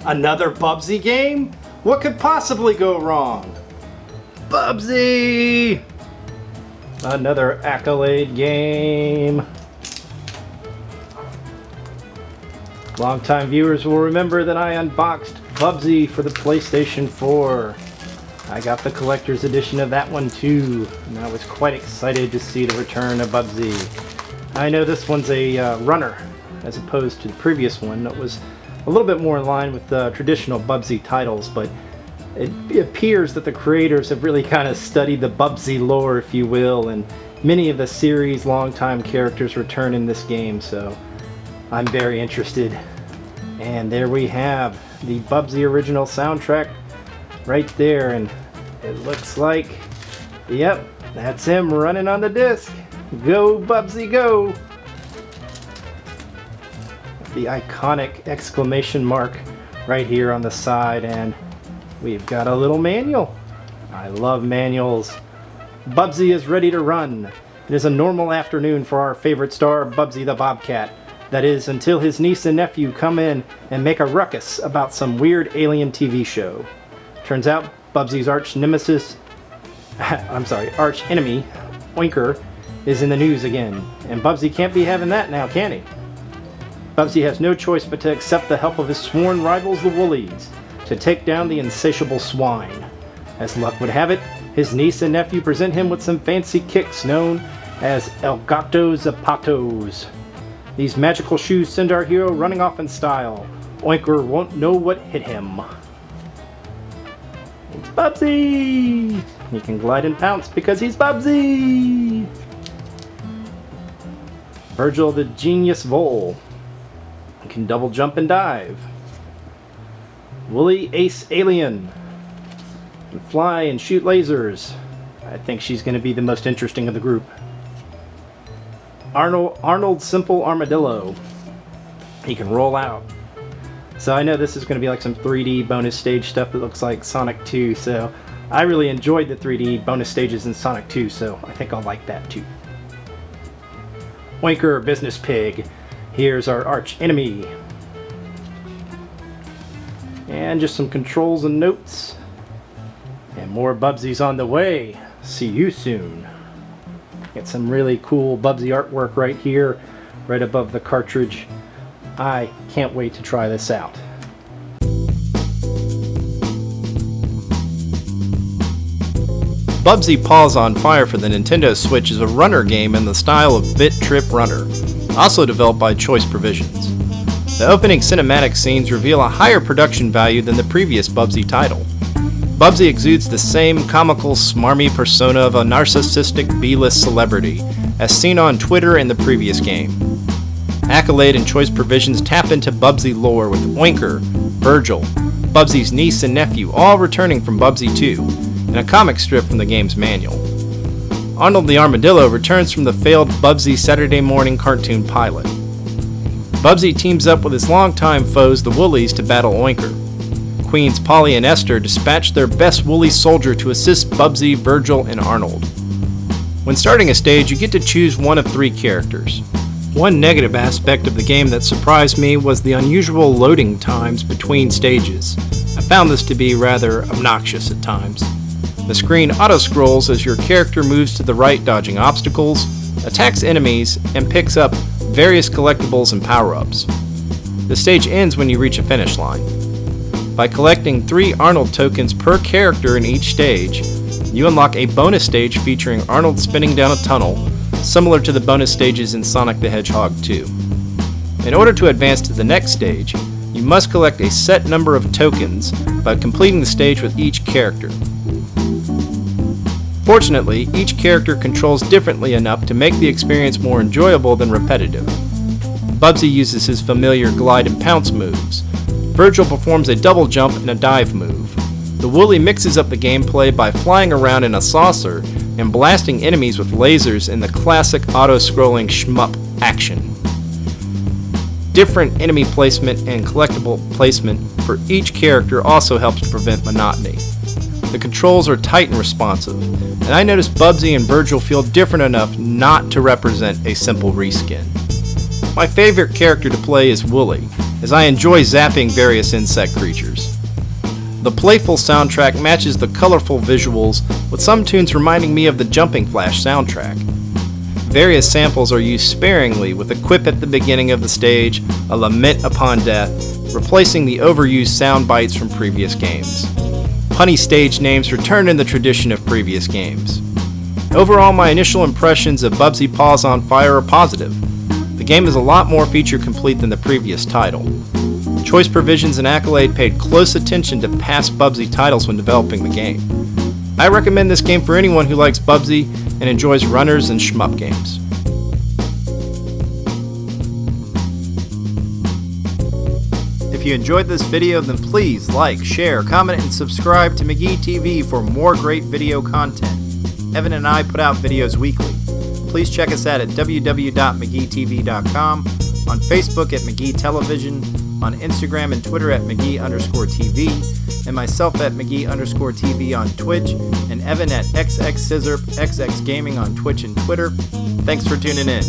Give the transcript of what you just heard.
Another Bubsy game? What could possibly go wrong? Bubsy! Another Accolade game. Longtime viewers will remember that I unboxed Bubsy for the PlayStation 4. I got the collector's edition of that one too, and I was quite excited to see the return of Bubsy. I know this one's a runner, as opposed to the previous one that was a little bit more in line with the traditional Bubsy titles, but it appears that the creators have really kind of studied the Bubsy lore, if you will, and many of the series' longtime characters return in this game, so I'm very interested. And there we have the Bubsy original soundtrack right there, and it looks like, yep, that's him running on the disc. Go Bubsy, go! The iconic exclamation mark right here on the side, and we've got a little manual. I love manuals. Bubsy is ready to run. It is a normal afternoon for our favorite star, Bubsy the Bobcat. That is, until his niece and nephew come in and make a ruckus about some weird alien TV show. Turns out Bubsy's arch enemy, Oinker, is in the news again, and Bubsy can't be having that now, can he? Bubsy has no choice but to accept the help of his sworn rivals, the Woolies, to take down the insatiable swine. As luck would have it, his niece and nephew present him with some fancy kicks known as El Gato Zapatos. These magical shoes send our hero running off in style. Oinker won't know what hit him. It's Bubsy! He can glide and pounce because he's Bubsy! Virgil the Genius Vole. He can double jump and dive. Woolly Ace Alien. Can fly and shoot lasers. I think she's going to be the most interesting of the group. Arnold Simple Armadillo. He can roll out. So I know this is going to be like some 3D bonus stage stuff that looks like Sonic 2, so I really enjoyed the 3D bonus stages in Sonic 2, so I think I'll like that too. Oinker Business Pig. Here's our arch enemy. And just some controls and notes. And more Bubsies on the way. See you soon. Get some really cool Bubsy artwork right here, right above the cartridge. I can't wait to try this out. Bubsy Paws on Fire for the Nintendo Switch is a runner game in the style of Bit Trip Runner, also developed by Choice Provisions. The opening cinematic scenes reveal a higher production value than the previous Bubsy title. Bubsy exudes the same comical, smarmy persona of a narcissistic B-list celebrity, as seen on Twitter in the previous game. Accolade and Choice Provisions tap into Bubsy lore with Oinker, Virgil, Bubsy's niece and nephew all returning from Bubsy 2, and a comic strip from the game's manual. Arnold the Armadillo returns from the failed Bubsy Saturday morning cartoon pilot. Bubsy teams up with his longtime foes, the Woolies, to battle Oinker. Queens Polly and Esther dispatch their best Woolly soldier to assist Bubsy, Virgil, and Arnold. When starting a stage, you get to choose one of 3 characters. One negative aspect of the game that surprised me was the unusual loading times between stages. I found this to be rather obnoxious at times. The screen auto-scrolls as your character moves to the right, dodging obstacles, attacks enemies, and picks up various collectibles and power-ups. The stage ends when you reach a finish line. By collecting 3 Arnold tokens per character in each stage, you unlock a bonus stage featuring Arnold spinning down a tunnel, similar to the bonus stages in Sonic the Hedgehog 2. In order to advance to the next stage, you must collect a set number of tokens by completing the stage with each character. Fortunately, each character controls differently enough to make the experience more enjoyable than repetitive. Bubsy uses his familiar glide and pounce moves. Virgil performs a double jump and a dive move. The Woolly mixes up the gameplay by flying around in a saucer and blasting enemies with lasers in the classic auto-scrolling shmup action. Different enemy placement and collectible placement for each character also helps to prevent monotony. The controls are tight and responsive, and I noticed Bubsy and Virgil feel different enough not to represent a simple reskin. My favorite character to play is Woolly, as I enjoy zapping various insect creatures. The Playful Soundtrack matches the colorful visuals, with some tunes reminding me of the Jumping Flash soundtrack. Various samples are used sparingly, with a quip at the beginning of the stage, a lament upon death, replacing the overused sound bites from previous games. Punny stage names return in the tradition of previous games. Overall, my initial impressions of Bubsy Paws on Fire are positive. The game is a lot more feature complete than the previous title. Choice Provisions and Accolade paid close attention to past Bubsy titles when developing the game. I recommend this game for anyone who likes Bubsy and enjoys runners and shmup games. If you enjoyed this video, then please like, share, comment, and subscribe to McGee TV for more great video content. Evan and I put out videos weekly. Please check us out at www.mcgeetv.com, on Facebook at McGee Television, on Instagram and Twitter at McGee_TV, and myself at McGee_TV on Twitch, and Evan at XXScissorp XX Gaming on Twitch and Twitter. Thanks for tuning in.